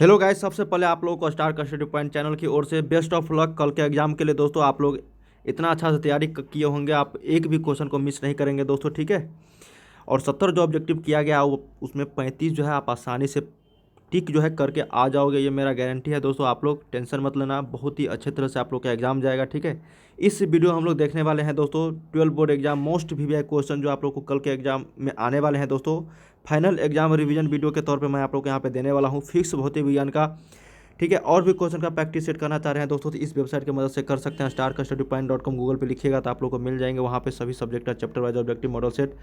Hello guys, सबसे पहले आप लोगों को स्टार कस्टडी पॉइंट चैनल की ओर से बेस्ट ऑफ लक कल के एग्जाम के लिए। दोस्तों आप लोग इतना अच्छा से तैयारी किए होंगे, आप एक भी क्वेश्चन को मिस नहीं करेंगे दोस्तों, ठीक है। और 70 जो ऑब्जेक्टिव किया गया वो उसमें 35 जो है आप आसानी से टिक जो है करके आ जाओगे, ये मेरा गारंटी है दोस्तों। आप लोग टेंशन मत लेना, बहुत ही अच्छे तरह से आप लोग का एग्जाम जाएगा, ठीक है। इस वीडियो हम लोग देखने वाले हैं दोस्तों 12 board exam most VVI question जो आप लोग को कल के एग्जाम में आने वाले हैं दोस्तों। फाइनल एग्जाम रिवीजन वीडियो के तौर पे मैं आप लोग को यहाँ पे देने वाला हूँ, फिक्स भौतिक विज्ञान का, ठीक है। और भी क्वेश्चन का प्रैक्टिस सेट करना चाह रहे हैं दोस्तों तो इस वेबसाइट की मदद से कर सकते हैं। starkstudypoint.com गूगल पे लिखिएगा तो आप लोग को मिल जाएंगे, वहाँ पे सभी सब्जेक्ट का chapter wise objective model set,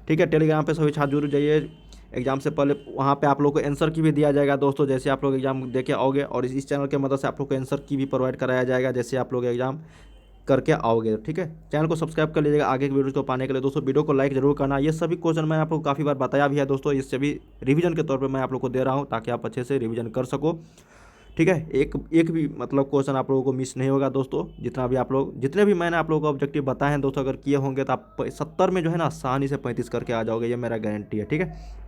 ठीक है। टेलीग्राम पे सभी छात्र जुड़ जाइए। एग्जाम से पहले वहाँ पे आप लोग को आंसर की भी दिया जाएगा दोस्तों, जैसे आप लोग एग्जाम दे के आओगे, और इस चैनल की मदद से आप लोग को आंसर की भी प्रोवाइड कराया जाएगा जैसे आप लोग एग्जाम करके आओगे, ठीक है। चैनल को सब्सक्राइब कर लीजिएगा आगे की वीडियो को पाने के लिए दोस्तों। वीडियो को लाइक जरूर करना। ये सभी क्वेश्चन मैं आपको काफ़ी बार बताया भी है दोस्तों, इससे भी रिवीजन के तौर पे मैं आप लोग को दे रहा हूँ ताकि आप अच्छे से रिवीजन कर सको, ठीक है। एक एक भी मतलब क्वेश्चन आप लोगों को मिस नहीं होगा दोस्तों। जितना भी आप लोग जितने भी मैंने आप लोगों को ऑब्जेक्टिव बताए हैं दोस्तों, अगर किए होंगे तो आप 70 में जो है ना आसानी से 35 करके आ जाओगे, ये मेरा गारंटी है, ठीक है।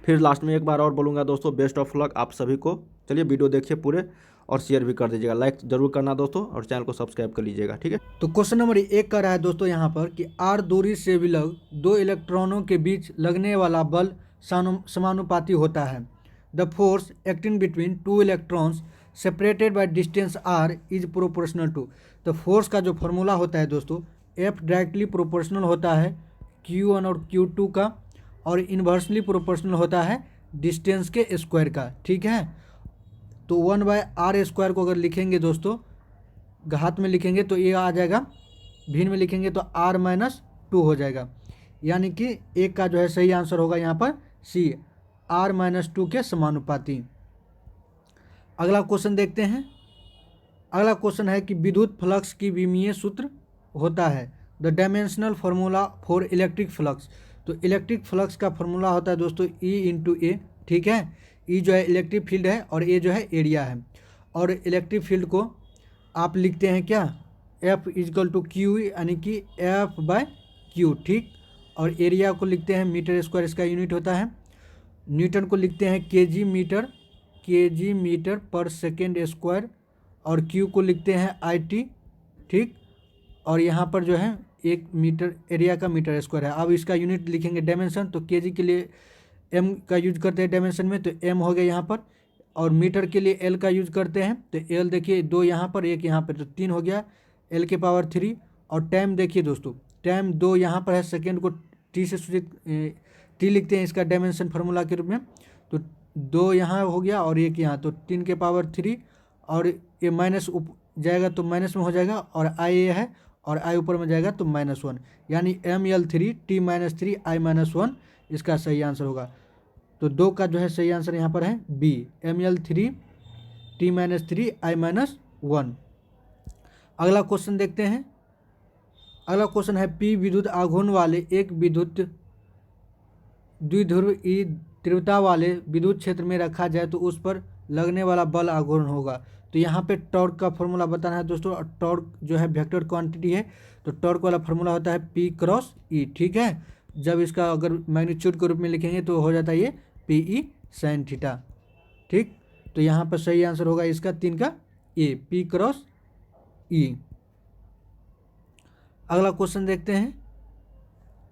फिर लास्ट में एक बार और बोलूँगा दोस्तों, बेस्ट ऑफ लक आप सभी को। चलिए वीडियो देखिए पूरे और शेयर भी कर दीजिएगा, लाइक जरूर करना दोस्तों, और चैनल को सब्सक्राइब कर लीजिएगा, ठीक है। तो क्वेश्चन नंबर 1 का रहा है दोस्तों यहाँ पर कि आर दूरी से विलग दो इलेक्ट्रॉनों के बीच लगने वाला बल समानुपाती होता है। The force acting between two electrons separated by distance r is proportional to. तो फोर्स का जो फॉर्मूला होता है दोस्तों, एफ डायरेक्टली प्रोपोर्शनल होता है Q1 और Q2 का, और इन्वर्सली प्रोपोर्शनल होता है डिस्टेंस के स्क्वायर का, ठीक है। तो 1/r² को अगर लिखेंगे दोस्तों घात में लिखेंगे तो ये आ जाएगा, भिन्न में लिखेंगे तो r-2 हो जाएगा, यानी कि एक का जो है सही आंसर होगा यहाँ पर सी, r-2 के समानुपाती। अगला क्वेश्चन देखते हैं। अगला क्वेश्चन है कि विद्युत फ्लक्स की विमीय सूत्र होता है। The dimensional formula for electric flux. तो इलेक्ट्रिक फ्लक्स का फार्मूला होता है दोस्तों E/A, ठीक है। E जो है इलेक्ट्रिक फील्ड है और A जो है एरिया है। और इलेक्ट्रिक फील्ड को आप लिखते हैं क्या, F = Q, यानी कि F/Q, ठीक। और एरिया को लिखते हैं मीटर स्क्वायर, इसका यूनिट होता है। न्यूटन को लिखते हैं kg मीटर पर सेकेंड स्क्वायर, और Q को लिखते हैं IT, ठीक। और यहाँ पर जो है एक मीटर एरिया का मीटर स्क्वायर है। अब इसका यूनिट लिखेंगे डायमेंशन, तो kg के लिए m का यूज करते हैं डायमेंशन में, तो m हो गया यहाँ पर। और मीटर के लिए l का यूज करते हैं, तो l देखिए 2 यहाँ पर 1 यहाँ पर, तो 3 हो गया l⁻3। और टाइम देखिए दोस्तों, टाइम 2 यहाँ पर है, सेकेंड को t से सूचित t लिखते हैं इसका डायमेंशन फार्मूला के रूप में, तो 2 यहाँ हो गया और 1 यहाँ, तो 3⁻3। और ये माइनस जाएगा तो माइनस में हो जाएगा, और i ये है और i ऊपर में जाएगा तो -1, यानी ml3 t-3 i-1 इसका सही आंसर होगा। तो 2 का जो है सही आंसर यहाँ पर है B, ml3 t-3 i-1। अगला क्वेश्चन देखते हैं। अगला क्वेश्चन है P विद्युत आघूर्ण वाले एक विद्युत द्विध्रुव E तीव्रता वाले विद्युत क्षेत्र में रखा जाए तो उस पर लगने वाला बल आघूर्ण होगा। तो यहाँ पे टॉर्क का फॉर्मूला बताना है दोस्तों, और टॉर्क जो है वेक्टर क्वांटिटी है, तो टॉर्क वाला फॉर्मूला होता है P×E, ठीक है। जब इसका अगर मैग्नीट्यूड के रूप में लिखेंगे तो हो जाता है ये PE sin थीटा, ठीक। तो यहाँ पर सही आंसर होगा इसका 3 का A, P×E। अगला क्वेश्चन देखते हैं।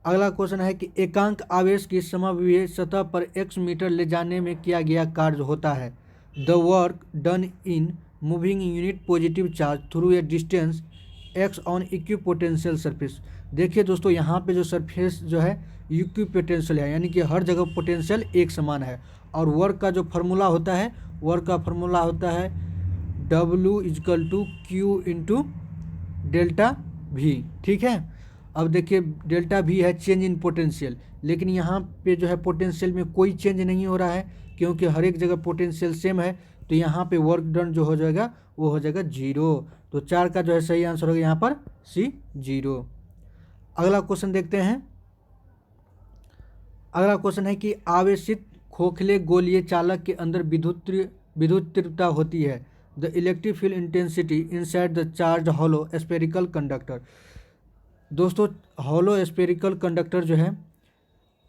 अगला क्वेश्चन है कि एकांक आवेश की समविभव सतह पर x मीटर ले जाने में किया गया कार्य होता है। The work done in moving unit positive charge through a distance x on equipotential surface. देखिए दोस्तों, यहाँ पे जो सरफेस जो है इक्विपोटेंशियल है, यानी कि हर जगह पोटेंशियल एक समान है। और वर्क का जो फार्मूला होता है, वर्क का फार्मूला होता है W = Q × ΔV, ठीक है। अब देखिए ΔV है चेंज इन पोटेंशियल, लेकिन यहाँ पे जो है पोटेंशियल में कोई चेंज नहीं हो रहा है क्योंकि हर एक जगह पोटेंशियल सेम है, तो यहाँ पे वर्क डन जो हो जाएगा वो हो जाएगा 0। तो 4 का जो है सही आंसर होगा यहाँ पर C, 0। अगला क्वेश्चन देखते हैं। अगला क्वेश्चन है कि आवेशित खोखले गोलीय चालक के अंदर विद्युत तीव्रता होती है। The electric field intensity inside the charge hollow spherical conductor. दोस्तों हॉलो स्फेरिकल कंडक्टर जो है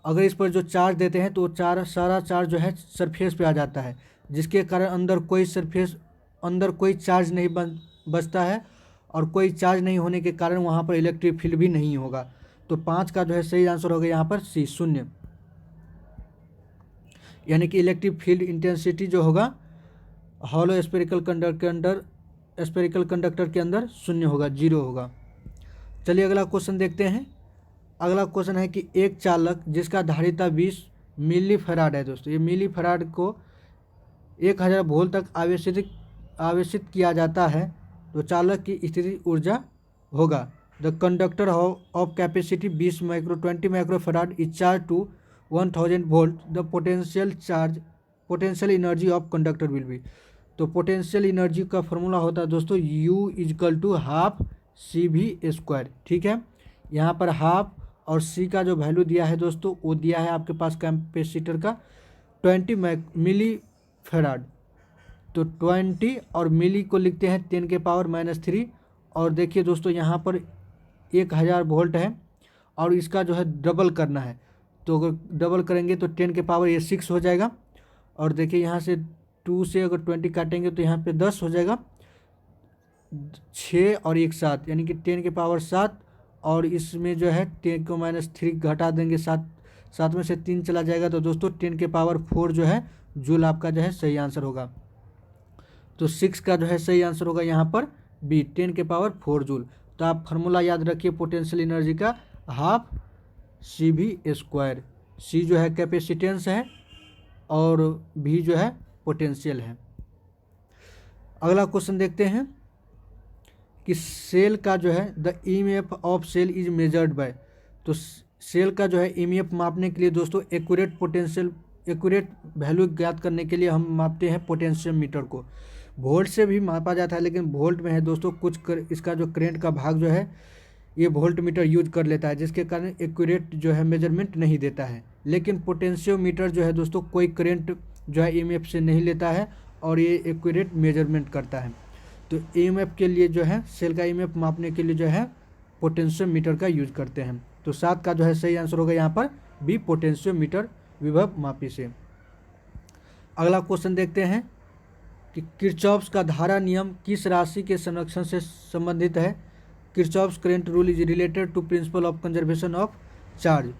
अगर इस पर जो चार्ज देते हैं तो सारा चार्ज जो है सरफेस पे आ जाता है, जिसके कारण अंदर कोई चार्ज नहीं बचता है, और कोई चार्ज नहीं होने के कारण वहाँ पर इलेक्ट्रिक फील्ड भी नहीं होगा। तो 5 का जो है सही आंसर होगा यहाँ पर सी, 0। यानी कि इलेक्ट्रिक फील्ड इंटेंसिटी जो होगा हॉलो स्फेरिकल कंडक्टर के अंदर 0 होगा, 0 होगा। चलिए अगला क्वेश्चन देखते हैं। अगला क्वेश्चन है कि एक चालक जिसका धारिता 20 मिली फैराड है दोस्तों, ये मिली फैराड को 1000 वोल्ट तक आवेशित किया जाता है, तो चालक की स्थिति ऊर्जा होगा। The conductor of capacity 20 micro farad is charge to 1000 volt, the potential energy of conductor will be. तो पोटेंशियल एनर्जी का फॉर्मूला होता है दोस्तों U is equal to half CV², ठीक है। यहाँ पर हाफ और C का जो वैल्यू दिया है दोस्तों वो दिया है आपके पास कैपेसिटर का 20 मिली फैराड। तो 20 और मिली को लिखते हैं 10⁻³ और देखिए दोस्तों यहाँ पर 1000 वोल्ट है और इसका जो है डबल करना है, तो अगर डबल करेंगे तो 10⁻6 हो जाएगा। और देखिए यहाँ से 2 से अगर 20 काटेंगे तो यहाँ पे 10 हो जाएगा, 6 और 1 7 यानी कि 10⁻7, और इसमें जो है 10⁻³ घटा देंगे, 7 में से 3 चला जाएगा, तो दोस्तों 10⁻4 जो है जूल आपका जो है सही आंसर होगा। तो 6 का जो है सही आंसर होगा यहाँ पर बी, 10⁻4 जूल। तो आप फार्मूला याद रखिए पोटेंशियल एनर्जी का, हाफ CV²। सी जो है कैपेसिटेंस है और भी जो है पोटेंशियल है। अगला क्वेश्चन देखते हैं कि सेल का जो है the EMF of cell is measured by. तो सेल का जो है EMF मापने के लिए दोस्तों एक्यूरेट वैल्यू ज्ञात करने के लिए हम मापते हैं पोटेंशियोमीटर को। वोल्ट से भी मापा जाता है, लेकिन वोल्ट में है दोस्तों इसका जो करंट का भाग जो है ये वोल्ट मीटर यूज कर लेता है, जिसके कारण एक्यूरेट जो है मेजरमेंट नहीं देता है। लेकिन पोटेंशियोमीटर जो है दोस्तों कोई करंट जो है EMF से नहीं लेता है और ये एक्यूरेट मेजरमेंट करता है। तो EMF के लिए जो है सेल का EMF मापने के लिए जो है पोटेंशियोमीटर का यूज करते हैं। तो 7 का जो है सही आंसर होगा यहाँ पर बी, पोटेंशियोमीटर विभव मापी से। अगला क्वेश्चन देखते हैं कि किरचॉफ्स का धारा नियम किस राशि के संरक्षण से संबंधित है। Kirchhoff's current rule is related to principle of conservation of charge.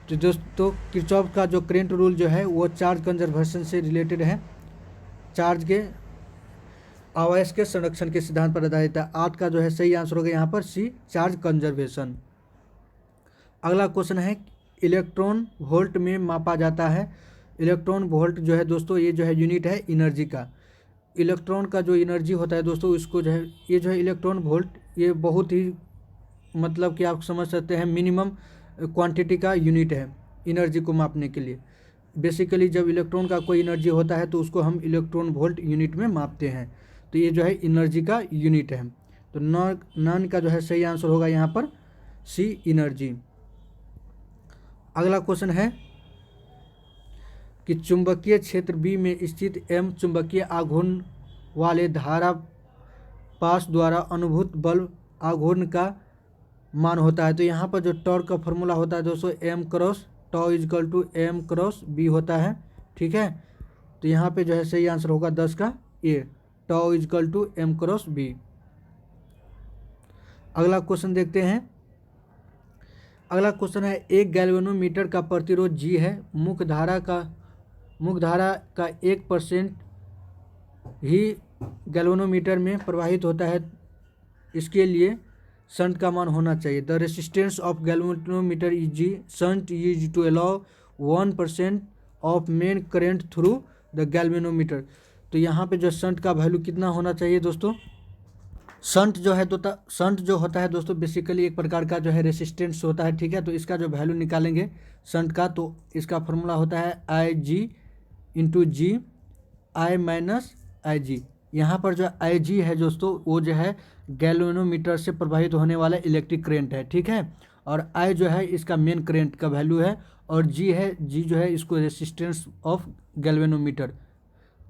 तो दोस्तों किरचॉफ का जो करंट रूल जो है वो चार्ज कंजर्वेशन से रिलेटेड है, चार्ज के आवेश के संरक्षण के सिद्धांत पर आधारित है। 8 का जो है सही आंसर होगा यहाँ पर सी, चार्ज कंजर्वेशन। अगला क्वेश्चन है इलेक्ट्रॉन वोल्ट में मापा जाता है। इलेक्ट्रॉन वोल्ट जो है दोस्तों ये जो है यूनिट है एनर्जी का। इलेक्ट्रॉन का जो एनर्जी होता है दोस्तों इसको जो है ये जो है इलेक्ट्रॉन वोल्ट ये बहुत ही मतलब कि आप समझ सकते हैं मिनिमम क्वांटिटी का यूनिट है एनर्जी को मापने के लिए। बेसिकली जब इलेक्ट्रॉन का कोई एनर्जी होता है तो उसको हम इलेक्ट्रॉन वोल्ट यूनिट में मापते हैं, तो ये जो है एनर्जी का यूनिट है। तो नॉन का जो है सही आंसर होगा यहाँ पर सी, एनर्जी। अगला क्वेश्चन है कि चुंबकीय क्षेत्र बी में स्थित एम चुंबकीय आघूर्ण वाले धारा पास द्वारा अनुभूत बल आघूर्ण का मान होता है। तो यहाँ पर जो टॉर्क का फॉर्मूला होता है दोस्तों M cross tau is equal to M cross B होता है, ठीक है। तो यहाँ पे जो है सही आंसर होगा 10 का A, tau is equal to M cross B. अगला क्वेश्चन देखते हैं। अगला क्वेश्चन है एक गैल्वेनोमीटर का प्रतिरोध G है, मुख्य धारा का 1% ही गैल्वेनोमीटर में प्रवाहित होता है, इसके लिए शंट का मान होना चाहिए। The resistance of galvanometer is G, shunt is to allow 1% of main current through the galvanometer. तो यहाँ पे जो शंट का वैल्यू कितना होना चाहिए दोस्तों, शंट जो होता है दोस्तों बेसिकली एक प्रकार का जो है रेसिस्टेंस होता है, ठीक है। तो इसका जो वैल्यू निकालेंगे शंट का तो इसका फॉर्मूला होता है IG इंटू जी आई माइनस आई जी। यहाँ पर जो IG है दोस्तों वो जो है गैल्वेनोमीटर से प्रवाहित होने वाला इलेक्ट्रिक करंट है, ठीक है। और I जो है इसका मेन करंट का वैल्यू है और G जो है इसको रेसिस्टेंस ऑफ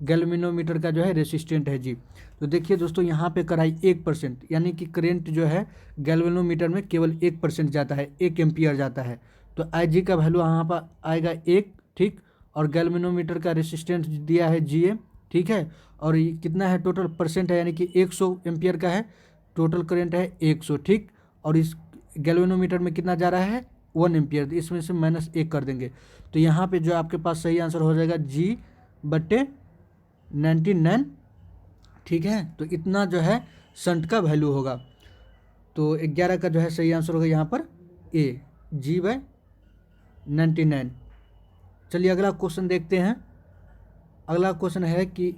गैल्वेनोमीटर का जो है रेसिस्टेंट है G। तो देखिए दोस्तों यहाँ पे कराई 1%, यानी कि करंट जो है गैल्वेनोमीटर में केवल 1% जाता है, 1 एम्पियर जाता है। तो IG का वैल्यू यहाँ पर आएगा 1, ठीक। और गैल्वेनोमीटर का रेसिस्टेंस दिया है GA, ठीक है। और ये कितना है टोटल परसेंट है, यानी कि 100 एम्पियर का है, टोटल करंट है 100, ठीक। और इस गैल्वेनोमीटर में कितना जा रहा है 1 एम्पियर, इसमें से -1 कर देंगे। तो यहाँ पे जो आपके पास सही आंसर हो जाएगा G/99, ठीक है। तो इतना जो है शंट का वैल्यू होगा। तो 11 का जो है सही आंसर होगा यहाँ पर A, G/99। चलिए अगला क्वेश्चन देखते हैं। अगला क्वेश्चन है कि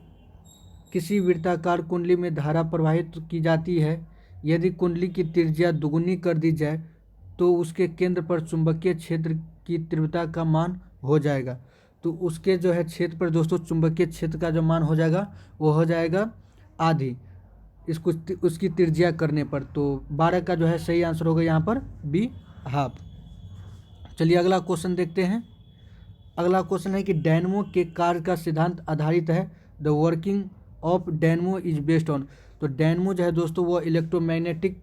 किसी वृत्ताकार कुंडली में धारा प्रवाहित की जाती है, यदि कुंडली की त्रिज्या दुगुनी कर दी जाए तो उसके केंद्र पर चुंबकीय क्षेत्र की तीव्रता का मान हो जाएगा। तो उसके जो है क्षेत्र पर दोस्तों चुंबकीय क्षेत्र का जो मान हो जाएगा वो हो जाएगा आधी इसको उसकी त्रिज्या करने पर। तो 12 का जो है सही आंसर होगा यहाँ पर B, हाफ। चलिए अगला क्वेश्चन देखते हैं। अगला क्वेश्चन है कि डायनमो के कार्य का सिद्धांत आधारित है, the working of dynamo is based on. तो डायनमो जो है दोस्तों वो इलेक्ट्रोमैग्नेटिक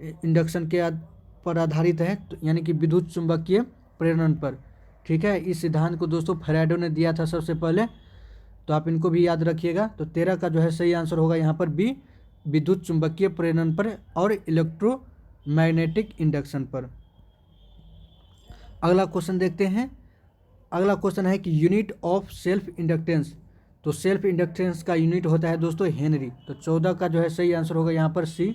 इंडक्शन के पर आधारित है, तो यानी कि विद्युत चुंबकीय प्रेरण पर, ठीक है। इस सिद्धांत को दोस्तों फैराडे ने दिया था सबसे पहले, तो आप इनको भी याद रखिएगा। तो 13 का जो है सही आंसर होगा यहाँ पर B, विद्युत चुंबकीय प्रेरण पर और इलेक्ट्रोमैग्नेटिक इंडक्शन पर। अगला क्वेश्चन देखते हैं। अगला क्वेश्चन है कि यूनिट ऑफ सेल्फ इंडक्टेंस। तो सेल्फ इंडक्टेंस का यूनिट होता है दोस्तों हेनरी। तो 14 का जो है सही आंसर होगा यहाँ पर C,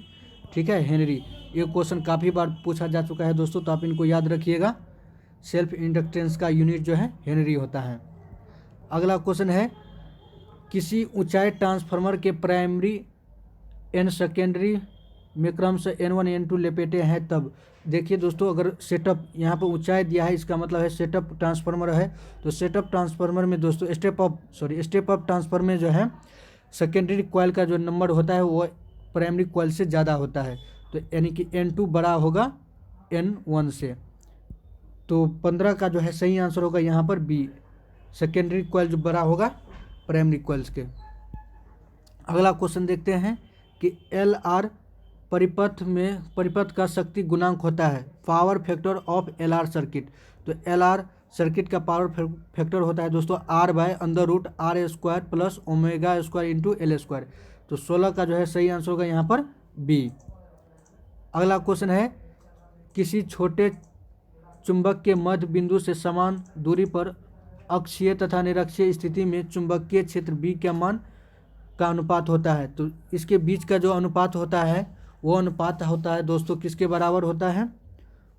ठीक है, हेनरी। ये क्वेश्चन काफ़ी बार पूछा जा चुका है दोस्तों, तो आप इनको याद रखिएगा। सेल्फ इंडक्टेंस का यूनिट जो है हेनरी होता है। अगला क्वेश्चन है किसी ऊंचाई ट्रांसफार्मर के प्राइमरी एन सेकेंडरी में क्रमशः N1 N2 लपेटे हैं तब। देखिए दोस्तों, अगर सेटअप यहाँ पर ऊंचाई दिया है, इसका मतलब है सेटअप ट्रांसफार्मर है। तो सेटअप ट्रांसफार्मर में दोस्तों स्टेप अप ट्रांसफार्मर में जो है सेकेंडरी कॉइल का जो नंबर होता है वो प्राइमरी कॉइल से ज़्यादा होता है, तो यानी कि N2 बड़ा होगा N1 से। तो 15 का जो है सही आंसर होगा यहाँ पर B, सेकेंडरी कॉइल जो बड़ा होगा प्राइमरी कॉइल्स के। अगला क्वेश्चन देखते हैं कि LR परिपथ का शक्ति गुणांक होता है, power factor of LR circuit. तो LR सर्किट का पावर फैक्टर होता है दोस्तों R/√R² प्लस ω² इंटू L²। तो 16 का जो है सही आंसर होगा यहाँ पर B। अगला क्वेश्चन है किसी छोटे चुंबक के मध्य बिंदु से समान दूरी पर अक्षीय तथा निरक्षीय स्थिति में चुंबकीय क्षेत्र B का मान का अनुपात होता है। तो इसके बीच का जो अनुपात होता है वो अनुपात होता है दोस्तों किसके बराबर होता है,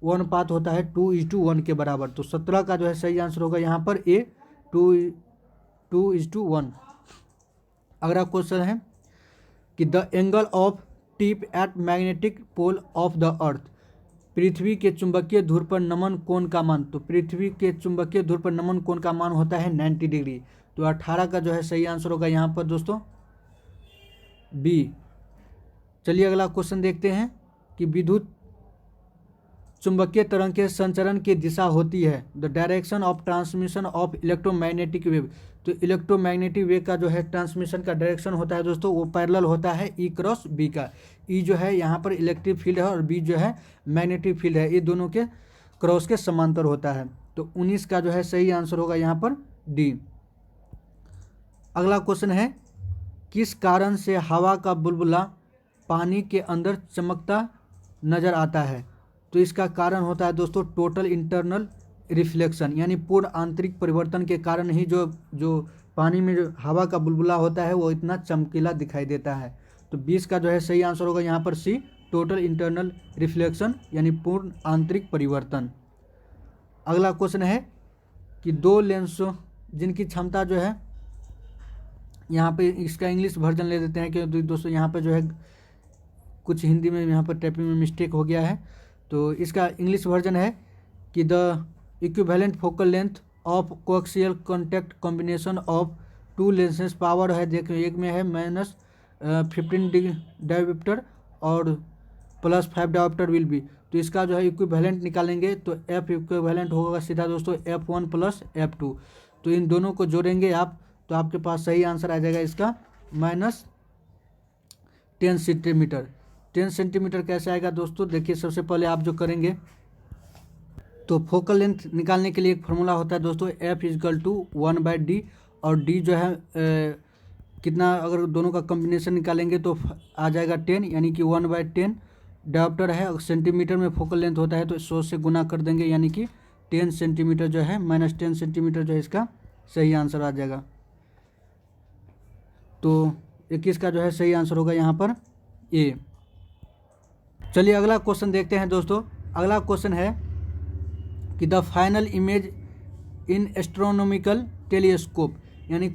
वो अनुपात होता है 2:1 के बराबर। तो 17 का जो है सही आंसर होगा यहाँ पर A, 2:1। अगला क्वेश्चन है कि the angle of dip at magnetic pole of the earth. पृथ्वी के चुंबकीय ध्रुव पर नमन कोण का मान। तो पृथ्वी के चुंबकीय ध्रुव पर नमन कोण का मान होता है 90 डिग्री। तो 18 का जो है सही आंसर होगा यहाँ पर दोस्तों B। चलिए अगला क्वेश्चन देखते हैं कि विद्युत चुंबकीय तरंग के संचरण की दिशा होती है, the direction of transmission of electromagnetic wave. तो इलेक्ट्रोमैग्नेटिक वेव का जो है ट्रांसमिशन का डायरेक्शन होता है दोस्तों वो पैरेलल होता है E×B का। E जो है यहाँ पर इलेक्ट्रिक फील्ड है और B जो है मैग्नेटिक फील्ड है, ये दोनों के क्रॉस के समांतर होता है। तो 19 का जो है सही आंसर होगा यहाँ पर D। अगला क्वेश्चन है किस कारण से हवा का बुलबुला पानी के अंदर चमकता नजर आता है। तो इसका कारण होता है दोस्तों टोटल इंटरनल रिफ्लेक्शन, यानी पूर्ण आंतरिक परिवर्तन के कारण ही जो पानी में जो हवा का बुलबुला होता है वो इतना चमकीला दिखाई देता है। तो 20 का जो है सही आंसर होगा यहाँ पर C, टोटल इंटरनल रिफ्लेक्शन यानी पूर्ण आंतरिक परिवर्तन। अगला क्वेश्चन है कि दो लेंसों जिनकी क्षमता जो है, यहाँ पे इसका इंग्लिश वर्जन ले देते हैं कि दोस्तों यहाँ पे जो है कुछ हिंदी में यहाँ पर टाइपिंग में मिस्टेक हो गया है। तो इसका इंग्लिश वर्जन है कि the equivalent focal length of coaxial contact combination of to lenses power है, देखो एक में है -15 डायोप्टर और +5 डायोप्टर विल बी। तो इसका जो है इक्विवेलेंट निकालेंगे तो F इक्विवेलेंट होगा सीधा दोस्तों F1 + F2। तो इन दोनों को जोड़ेंगे आप तो आपके पास सही आंसर आ जाएगा इसका -10 सेंटीमीटर। 10 सेंटीमीटर कैसे आएगा दोस्तों, देखिए सबसे पहले आप जो करेंगे तो फोकल लेंथ निकालने के लिए एक फार्मूला होता है दोस्तों, F=1/d, और d जो है कितना, अगर दोनों का कॉम्बिनेशन निकालेंगे तो आ जाएगा 10, यानी कि 1/10 डायोप्टर है। अगर सेंटीमीटर में फोकल लेंथ होता है तो 100 से गुना कर देंगे, यानी कि 10 सेंटीमीटर जो है, -10 सेंटीमीटर जो है इसका सही आंसर आ जाएगा। तो 21 का जो है सही आंसर होगा यहाँ पर ए। चलिए अगला क्वेश्चन देखते हैं दोस्तों। अगला क्वेश्चन है कि the final image in astronomical telescope, यानी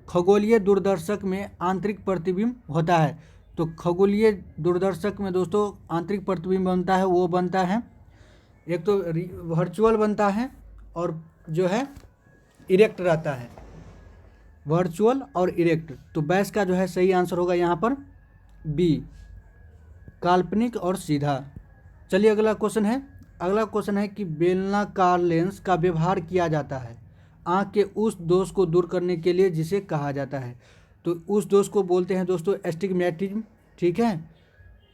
खगोलीय दूरदर्शक में आंतरिक प्रतिबिंब होता है। तो खगोलीय दूरदर्शक में दोस्तों आंतरिक प्रतिबिंब बनता है, वो बनता है एक तो वर्चुअल बनता है और जो है इरेक्ट रहता है, वर्चुअल और इरेक्ट। तो 22 का जो है सही आंसर होगा यहाँ पर बी, काल्पनिक और सीधा। चलिए अगला क्वेश्चन है। अगला क्वेश्चन है कि बेलनाकार लेंस का व्यवहार किया जाता है आँख के उस दोष को दूर करने के लिए जिसे कहा जाता है। तो उस दोष को बोलते हैं दोस्तों एस्टिग्मेटिज्म, ठीक है।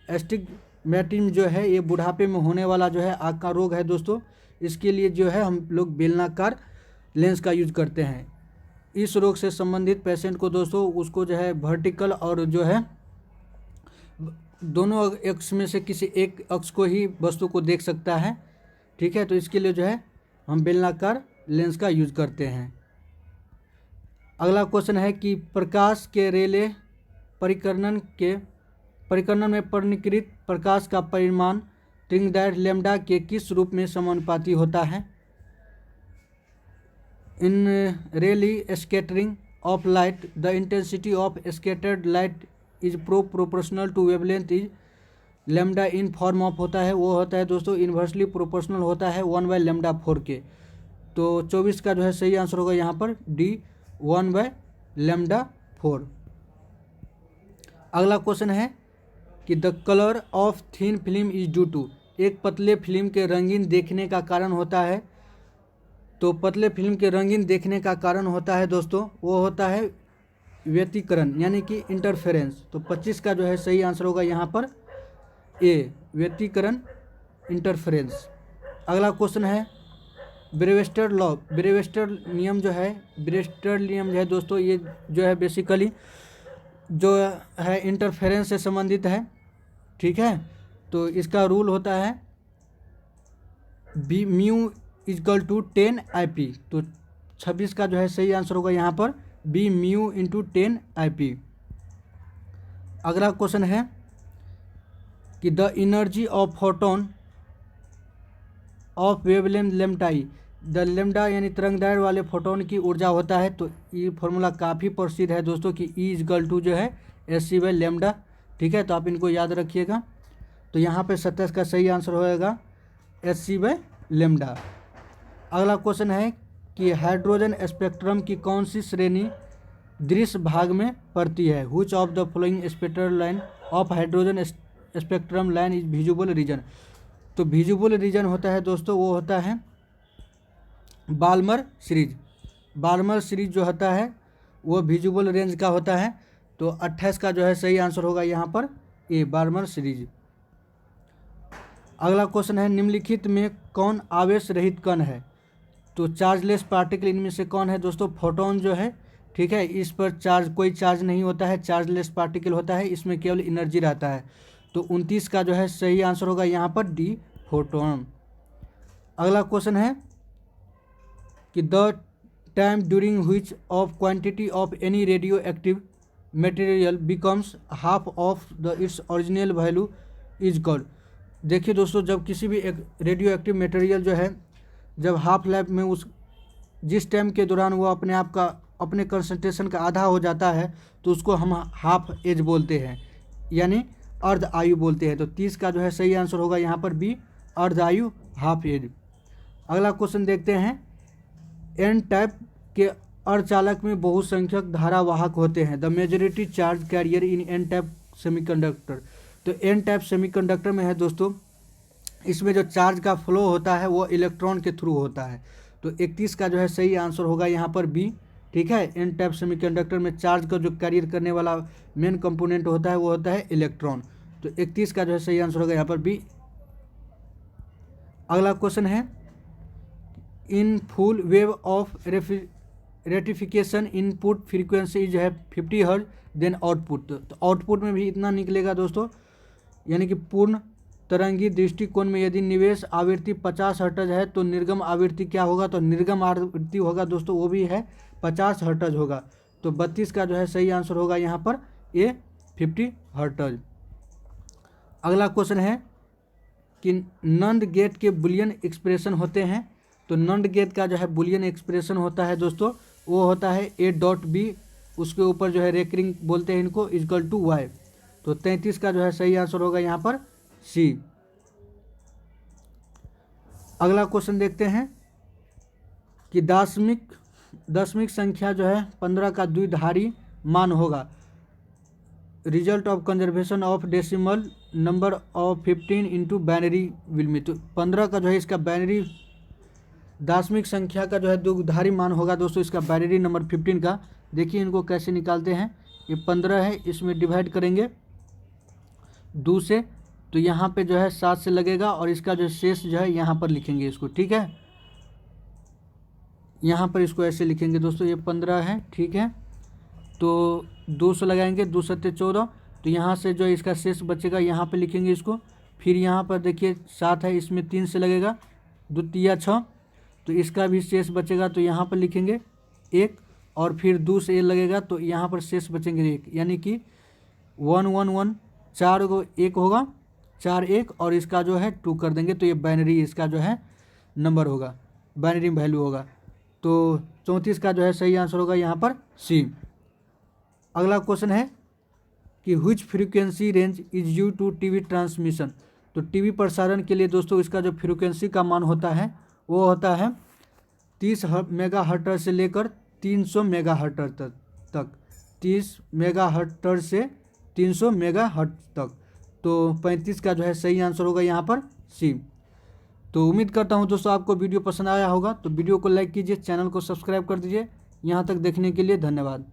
एस्टिग्मेटिज्म जो है ये बुढ़ापे में होने वाला जो है आँख का रोग है दोस्तों। इसके लिए जो है हम लोग बेलनाकार लेंस का यूज करते हैं। इस रोग से संबंधित पेशेंट को दोस्तों उसको जो है वर्टिकल और जो है दोनों अक्ष में से किसी एक अक्ष को ही वस्तु को देख सकता है, ठीक है। तो इसके लिए जो है हम बेलनाकार लेंस का यूज करते हैं। अगला क्वेश्चन है कि प्रकाश के रेले परिकर्णन में परिणकृत प्रकाश का परिमाण ट्रिंगडाइट लैम्डा के किस रूप में समानुपाती होता है। In Rayleigh scattering of light the intensity of scattered light is proportional to wavelength is lambda in form of होता है, वो होता है दोस्तों इन्वर्सली प्रोपोर्शनल होता है 1/λ4 के। तो 24 का जो है सही आंसर होगा यहाँ पर डी, 1/λ4। अगला क्वेश्चन है कि the colour of thin film is due to, एक पतले फिल्म के रंगीन देखने का कारण होता है। तो पतले फिल्म के रंगीन देखने का कारण होता है दोस्तों, वो होता है व्यतिकरण, यानी कि इंटरफेरेंस। तो 25 का जो है सही आंसर होगा यहाँ पर ए, व्यतिकरण, इंटरफेरेंस। अगला क्वेश्चन है ब्रेवेस्टर लॉ, ब्रेवेस्टर नियम जो है दोस्तों, ये जो है बेसिकली जो है इंटरफेरेंस से संबंधित है, ठीक है। तो इसका रूल होता है B mu equal to 10 IP। तो 26 का जो है सही आंसर होगा यहाँ पर बी, म्यू इंटू 10 IP। अगला क्वेश्चन है कि the energy of photon of wavelength lambda, the lambda यानी तरंगदैर्घ्य वाले फोटोन की ऊर्जा होता है। तो ये फॉर्मूला काफ़ी प्रसिद्ध है दोस्तों कि E = जो है SC/λ, ठीक है। तो आप इनको याद रखिएगा। तो यहाँ पे 27 का सही आंसर होएगा SC/λ। अगला क्वेश्चन है कि हाइड्रोजन स्पेक्ट्रम की कौन सी श्रेणी दृश्य भाग में पड़ती है। Which of the following spectral line of hydrogen spectrum line is visible region. तो विजिबल रीजन होता है दोस्तों, वो होता है बाल्मर सीरीज। बाल्मर सीरीज जो होता है वो विजिबल रेंज का होता है। तो 28 का जो है सही आंसर होगा यहाँ पर ए, बाल्मर सीरीज। अगला क्वेश्चन है निम्नलिखित में कौन आवेश रहित कण है। तो चार्जलेस पार्टिकल इनमें से कौन है दोस्तों, फोटोन जो है, ठीक है। इस पर कोई चार्ज नहीं होता है, चार्जलेस पार्टिकल होता है, इसमें केवल एनर्जी रहता है। तो 29 का जो है सही आंसर होगा यहाँ पर डी, फोटोन। अगला क्वेश्चन है कि the time during which of quantity of any radio active material becomes half of the its original value is called. देखिए दोस्तों, जब किसी भी एक रेडियो एक्टिव मटेरियल जो है जब हाफ लाइफ में जिस टाइम के दौरान वो अपने कंसंट्रेशन का आधा हो जाता है तो उसको हम हाफ एज बोलते हैं, यानी अर्ध आयु बोलते हैं। तो 30 का जो है सही आंसर होगा यहाँ पर बी, अर्ध आयु, हाफ एज। अगला क्वेश्चन देखते हैं एन टाइप के अर्धचालक में बहुसंख्यक धारावाहक होते हैं। The majority charge carrier in N type semiconductor. तो एन टाइप सेमीकंडक्टर में है दोस्तों, इसमें जो चार्ज का फ्लो होता है वो इलेक्ट्रॉन के थ्रू होता है। तो 31 का जो है सही आंसर होगा यहाँ पर बी, ठीक है। एन टाइप सेमीकंडक्टर में चार्ज का जो कैरियर करने वाला मेन कंपोनेंट होता है वो होता है इलेक्ट्रॉन। तो 31 का जो है सही आंसर होगा यहाँ पर बी। अगला क्वेश्चन है in full wave of ratification input frequency जो है 50 हर्ट्ज देन आउटपुट। तो आउटपुट में भी इतना निकलेगा दोस्तों, यानी कि पूर्ण तरंगी दृष्टिकोण में यदि निवेश आवृत्ति 50 हर्ट्ज है तो निर्गम आवृत्ति क्या होगा, तो निर्गम आवृत्ति होगा दोस्तों वो भी है 50 हर्ट्ज होगा। तो 32 का जो है सही आंसर होगा यहाँ पर ए 50 हर्ट्ज। अगला क्वेश्चन है कि नंद गेट के बुलियन एक्सप्रेशन होते हैं। तो नंद गेट का जो है बुलियन एक्सप्रेशन होता है दोस्तों वो होता है ए डॉट बी, उसके ऊपर जो है रेकरिंग बोलते हैं इनको, इक्वल टू वाई। तो 33 का जो है सही आंसर होगा यहाँ पर सी। अगला क्वेश्चन देखते हैं कि दशमिक संख्या जो है 15 का द्विधारी मान होगा। Result of conservation of decimal number of 15 into binary will be. तो 15 का जो है इसका बाइनरी दशमिक संख्या का जो है द्विधारी मान होगा दोस्तों इसका बाइनरी नंबर 15 का। देखिए इनको कैसे निकालते हैं। ये 15 है, इसमें डिवाइड करेंगे 2 से, तो यहाँ पे जो है 7 से लगेगा और इसका जो शेष जो है यहाँ पर लिखेंगे इसको, ठीक है। यहाँ पर इसको ऐसे लिखेंगे दोस्तों, ये 15 है, ठीक है। तो 200 लगाएंगे, 2 सत्ते 14, तो यहाँ से जो इसका शेष बचेगा यहाँ पे लिखेंगे इसको। फिर यहाँ पर देखिए 7 है, इसमें 3 से लगेगा, 2 तिया 6, तो इसका भी शेष बचेगा तो यहाँ पर लिखेंगे 1, और फिर 2 से लगेगा तो यहाँ पर शेष बचेंगे 1, यानी कि 1 1 1 4 को 1 होगा, 4 1, और इसका जो है 2 कर देंगे तो ये बाइनरी इसका जो है नंबर होगा, बाइनरी वैल्यू होगा। तो 34 का जो है सही आंसर होगा यहाँ पर सी। अगला क्वेश्चन है कि which frequency range is use to TV transmission. तो टीवी प्रसारण के लिए दोस्तों इसका जो फ्रीक्वेंसी का मान होता है वो होता है 30 मेगाहर्ट्ज से लेकर 300 मेगाहर्ट्ज तक 30 मेगाहर्ट्ज से 300 मेगाहर्ट्ज तक। तो 35 का जो है सही आंसर होगा यहाँ पर सी। तो उम्मीद करता हूँ दोस्तों आपको वीडियो पसंद आया होगा। तो वीडियो को लाइक कीजिए, चैनल को सब्सक्राइब कर दीजिए। यहाँ तक देखने के लिए धन्यवाद।